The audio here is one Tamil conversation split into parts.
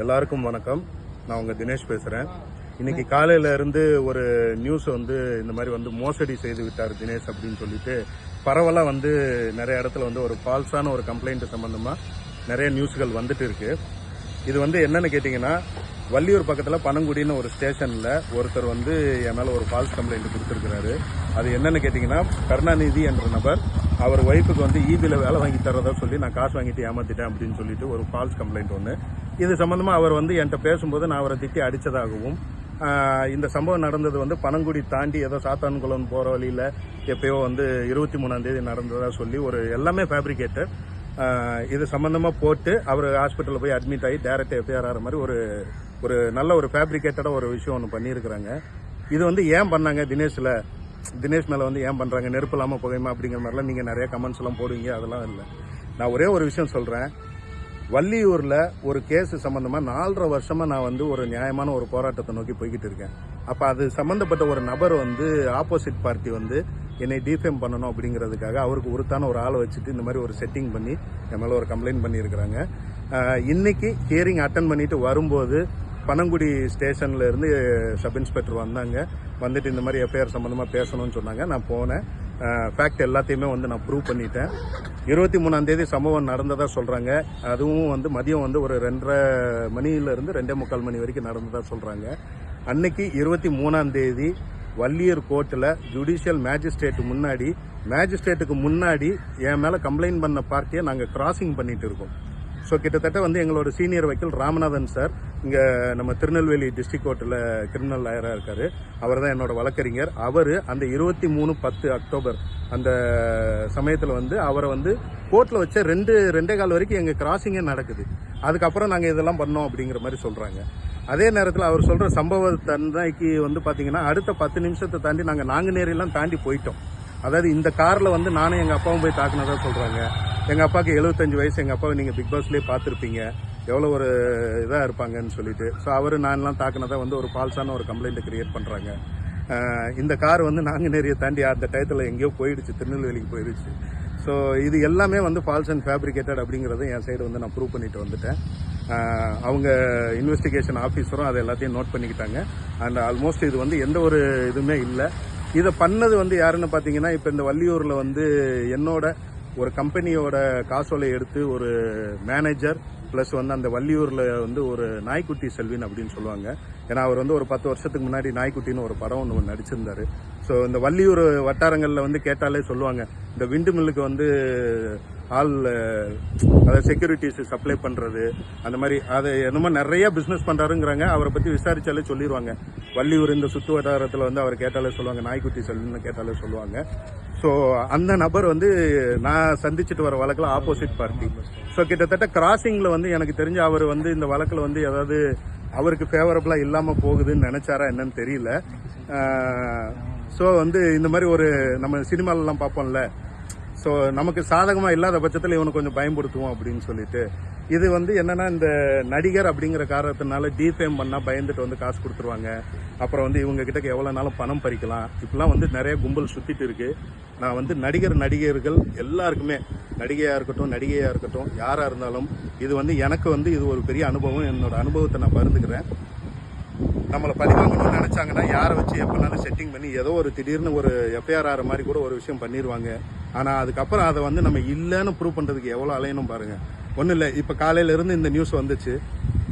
எல்லாருக்கும் வணக்கம். நான் உங்க தினேஷ் பேசுறேன். இன்னைக்கு காலையில இருந்து ஒரு நியூஸ் இந்த மாதிரி மோசடி செய்து விட்டார் தினேஷ் அப்படின்னு சொல்லிட்டு பரவலா நிறைய இடத்துல ஒரு ஃபால்ஸான ஒரு கம்ப்ளைண்ட் சம்பந்தமா நிறைய நியூஸ்கள் வந்துட்டு இருக்கு. இது என்னன்னு கேட்டீங்கன்னா, வள்ளியூர் பக்கத்துல பனங்குடின்னு ஒரு ஸ்டேஷன்ல ஒருத்தர் என் மேல ஒரு ஃபால்ஸ் கம்ப்ளைண்ட் கொடுத்திருக்கிறாரு. அது என்னன்னு கேட்டீங்கன்னா, கருணாநிதி என்ற நபர் அவர் ஒய்ஃபுக்கு ஈபில வேலை வாங்கி தரதா சொல்லி நான் காசு வாங்கிட்டு ஏமாத்திட்டேன் அப்படின்னு சொல்லிட்டு ஒரு ஃபால்ஸ் கம்ப்ளைண்ட் ஒன்று. இது சம்பந்தமா அவர் என்கிட்ட பேசும்போது நான் அவரை திட்டி அடிச்சதாகவும், இந்த சம்பவம் நடந்தது பனங்குடி தாண்டி ஏதோ சாத்தான்குளம் போற வழியில எப்பயோ 23ஆம் தேதி நடந்ததா சொல்லி ஒரு எல்லாமே ஃபேப்ரிகேட்டர். இது சம்பந்தமா போட்டு அவர் ஹாஸ்பிட்டலில் போய் அட்மிட் ஆகி டைரக்ட் எஃப்ஐஆர் ஆகிற மாதிரி ஒரு நல்ல ஒரு ஃபேப்ரிகேட்டடா ஒரு விஷயம் ஒன்று பண்ணியிருக்கிறாங்க. இது ஏன் பண்ணாங்க தினேஷ் மேல ஏன் பண்றாங்க, நெருப்பு இல்லாம புகையுமா அப்படிங்கிற மாதிரிலாம் நீங்க நிறைய கமெண்ட்ஸ் எல்லாம் போடுவீங்க. அதெல்லாம் இல்லை. நான் ஒரே ஒரு விஷயம் சொல்றேன். வள்ளியூர்ல ஒரு கேஸ் சம்பந்தமா 4.5 வருஷமா நான் ஒரு நியாயமான ஒரு போராட்டத்தை நோக்கி போய்கிட்டு இருக்கேன். அப்ப அது சம்பந்தப்பட்ட ஒரு நபர் ஆப்போசிட் பார்ட்டி என்னை டிஃபேம் பண்ணணும் அப்படிங்கிறதுக்காக அவருக்கு உருத்தான ஒரு ஆளை வச்சுட்டு இந்த மாதிரி ஒரு செட்டிங் பண்ணி என் மேல ஒரு கம்ப்ளைண்ட் பண்ணியிருக்கிறாங்க. இன்னைக்கு ஹியரிங் அட்டன் பண்ணிட்டு வரும்போது பனங்குடி ஸ்டேஷன்ல இருந்து சப் இன்ஸ்பெக்டர் வந்துட்டு இந்த மாதிரி எஃப்ஐஆர் சம்பந்தமா பேசணும்னு சொன்னாங்க. நான் போனேன். ஃபேக்ட் எல்லாத்தையுமே நான் ப்ரூவ் பண்ணிட்டேன். 23ஆம் தேதி சம்பவம் நடந்ததா சொல்றாங்க. அதுவும் மதியம் ஒரு 2:30 மணியில இருந்து 2:45 மணி வரைக்கும் நடந்ததா சொல்றாங்க. அன்னைக்கு 23ஆம் தேதி வள்ளியூர் கோர்ட்டில் ஜுடிஷியல் மேஜிஸ்ட்ரேட்டுக்கு முன்னாடி என் மேல கம்ப்ளைண்ட் பண்ண பார்ட்டியை நாங்கள் கிராசிங் பண்ணிட்டு இருக்கோம். ஸோ கிட்டத்தட்ட எங்களோட சீனியர் வக்கீல் ராமநாதன் சார் இங்கே நம்ம திருநெல்வேலி டிஸ்ட்ரிக்ட் கோர்ட்டில் கிரிமினல் லாயராக இருக்காரு. அவர் தான் என்னோட வழக்கறிஞர். அவர் அந்த 23/10 அக்டோபர் அந்த சமயத்தில் அவரை கோர்ட்டில் வச்ச 2.25 வரைக்கும் எங்கள் கிராசிங்கே நடக்குது. அதுக்கப்புறம் நாங்கள் இதெல்லாம் பண்ணோம் அப்படிங்கிற மாதிரி சொல்கிறாங்க. அதே நேரத்தில் அவர் சொல்கிற சம்பவ தன்னைக்கு பார்த்தீங்கன்னா அடுத்த 10 நிமிஷத்தை தாண்டி நாங்கள் நாங்குநேரியெல்லாம் தாண்டி போயிட்டோம். அதாவது இந்த காரில் நானும் எங்கள் அப்பாவும் போய் தாக்குனதா சொல்கிறாங்க. எங்கள் அப்பாவுக்கு 75 வயசு. எங்கள் அப்பாவை நீங்கள் பிக் பாஸ்லேயே பார்த்துருப்பீங்க எவ்வளோ ஒரு இதாக இருப்பாங்கன்னு சொல்லிட்டு. ஸோ அவர் நான்லாம் தாக்குனதா ஒரு ஃபால்ஸான ஒரு கம்ப்ளைண்ட்டை கிரியேட் பண்ணுறாங்க. இந்த கார் நாங்குநேரியை தாண்டி அந்த டயத்தில் எங்கேயோ போயிடுச்சு, திருநெல்வேலிக்கு போயிடுச்சு. ஸோ இது எல்லாமே ஃபால்ஸ் அண்ட் ஃபேப்ரிகேட்டட் அப்படிங்கிறத என் சைடு நான் ப்ரூவ் பண்ணிட்டு வந்துட்டேன். அவங்க இன்வெஸ்டிகேஷன் ஆஃபீஸரும் அதை எல்லாத்தையும் நோட் பண்ணிக்கிட்டாங்க. அண்ட் ஆல்மோஸ்ட் இது எந்த ஒரு இதுவுமே இல்லை. இதை பண்ணது யாருன்னு பார்த்தீங்கன்னா, இப்போ இந்த வள்ளியூரில் என்னோட ஒரு கம்பெனியோட காசோலை எடுத்து ஒரு மேனேஜர் ப்ளஸ் அந்த வள்ளியூரில் ஒரு நாய்க்குட்டி செல்வின் அப்படின்னு சொல்லுவாங்க. ஏன்னா அவர் ஒரு 10 வருஷத்துக்கு முன்னாடி நாய்க்குட்டின்னு ஒரு படம் ஒன்று நடிச்சிருந்தாரு. ஸோ இந்த வள்ளியூர் வட்டாரங்களில் கேட்டாலே சொல்லுவாங்க, இந்த விண்டு மில்லுக்கு அதாவது செக்யூரிட்டிஸ் சப்ளை பண்றது அந்த மாதிரி அதை என்னமோ நிறைய பிசினஸ் பண்றாருங்கிறாங்க. அவரை பத்தி விசாரிச்சாலே சொல்லிடுவாங்க. வள்ளியூர் இந்த சுற்று வட்டாரத்தில் அவர் கேட்டாலே சொல்லுவாங்க, நாய்க்குட்டி செல்வின்னு கேட்டாலே சொல்லுவாங்க. ஸோ அந்த நபர் நான் சந்திச்சுட்டு வர வழக்கில் ஆப்போசிட் பார்ட்டி. ஸோ கிட்டத்தட்ட கிராசிங்ல எனக்கு தெரிஞ்ச அவர் இந்த வழக்கில் ஏதாவது அவருக்கு ஃபேவரபிளா இல்லாம போகுதுன்னு நினைச்சாரா என்னன்னு தெரியல. ஸோ இந்த மாதிரி ஒரு நம்ம சினிமாலெல்லாம் பார்ப்போம்ல, ஸோ நமக்கு சாதகமா இல்லாத பட்சத்தில் இவனை கொஞ்சம் பயன்படுத்துவோம் அப்படின்னு சொல்லிட்டு இது என்னன்னா, இந்த நடிகர் அப்படிங்கிற காரணத்தினால டிஃபேம் பண்ணா பயந்துட்டு காசு கொடுத்துருவாங்க. அப்புறம் இவங்க கிட்ட எவ்வளவு நாளும் பணம் பறிக்கலாம். இப்பெல்லாம் நிறைய கும்பல் சுத்திட்டு இருக்கு. நான் நடிகர்கள் எல்லாருக்குமே, நடிகையா இருக்கட்டும் யாரா இருந்தாலும் இது எனக்கு இது ஒரு பெரிய அனுபவம். என்னோட அனுபவத்தை நான் பகிர்ந்துக்கிறேன். நம்மளை பழிவாங்கணும்னு நினைச்சாங்கன்னா யாரை வச்சு எப்பனாலும் செட்டிங் பண்ணி ஏதோ ஒரு திடீர்னு ஒரு எஃப்ஐஆர் ஆகிற மாதிரி கூட ஒரு விஷயம் பண்ணிடுவாங்க. ஆனா அதுக்கப்புறம் அதை நம்ம இல்லைன்னு ப்ரூவ் பண்றதுக்கு எவ்வளவு அலையணும் பாருங்க. ஒன்றும் இல்லை, இப்போ காலையில இருந்து இந்த நியூஸ் வந்துச்சு.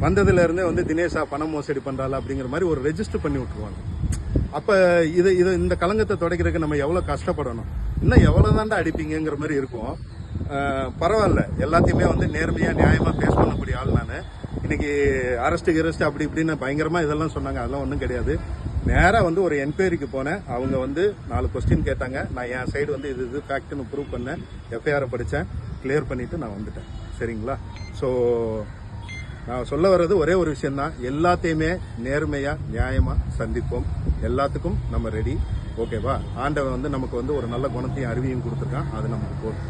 வந்ததுல இருந்தே தினேஷா பணம் மோசடி பண்றாள் அப்படிங்கிற மாதிரி ஒரு ரெஜிஸ்டர் பண்ணி விட்டுருவாங்க. அப்ப இந்த களங்கத்தை துடைக்கிறதுக்கு நம்ம எவ்வளவு கஷ்டப்படணும், இன்னும் எவ்வளவுதான்டா அடிப்பீங்கிற மாதிரி இருக்கும். பரவாயில்ல, எல்லாத்தையுமே நேர்மையா நியாயமா பேஸ் பண்ணக்கூடிய ஆள் நான். இன்னைக்கு அரெஸ்ட் அப்படி இப்படின்னு பயங்கரமா இதெல்லாம் சொன்னாங்க. அதெல்லாம் ஒன்றும் கிடையாது. நேரா ஒரு என்கொயரிக்கு போனேன். அவங்க 4 கொஸ்டின் கேட்டாங்க. நான் என் சைடு இது ஃபேக்ட்னு ப்ரூவ் பண்ணேன். எஃப்ஐஆர் படித்தேன், கிளியர் பண்ணிட்டு நான் வந்துட்டேன். சரிங்களா? ஸோ நான் சொல்ல வர்றது ஒரே ஒரு விஷயம்தான், எல்லாத்தையுமே நேர்மையா நியாயமா சந்திப்போம். எல்லாத்துக்கும் நம்ம ரெடி. ஓகேவா? ஆண்டவன் நமக்கு ஒரு நல்ல குணத்தையும் அறிவியும் கொடுத்துருக்கான். அது நமக்கு போதும்.